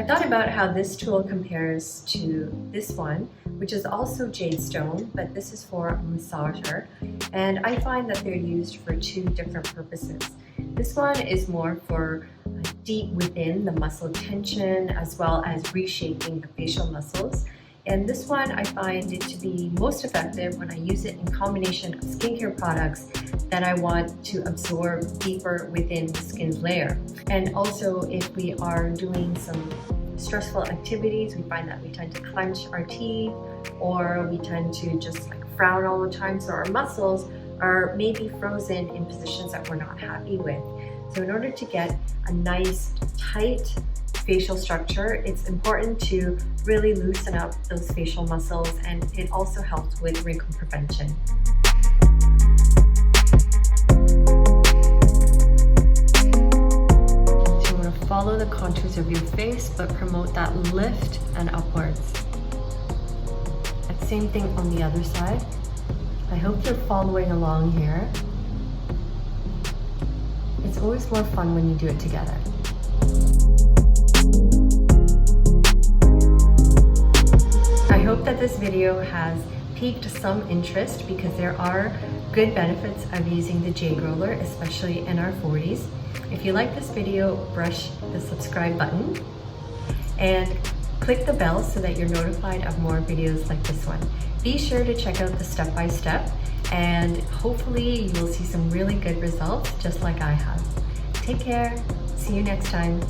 thought about how this tool compares to this one, which is also jade stone, but this is for a massager. And I find that they're used for two different purposes. This one is more for deep within the muscle tension as well as reshaping the facial muscles. And this one I find it to be most effective when I use it in combination of skincare products that I want to absorb deeper within the skin layer. And also if we are doing some stressful activities, we find that we tend to clench our teeth or we tend to just frown all the time, so our muscles are maybe frozen in positions that we're not happy with. So in order to get a nice tight facial structure, it's important to really loosen up those facial muscles, and it also helps with wrinkle prevention. So you want to follow the contours of your face but promote that lift and upwards. And same thing on the other side. I hope you're following along here. It's always more fun when you do it together. I hope that this video has piqued some interest because there are good benefits of using the jade roller, especially in our 40s. If you like this video, brush the subscribe button and click the bell so that you're notified of more videos like this one. Be sure to check out the step-by-step and hopefully you will see some really good results just like I have. Take care. See you next time.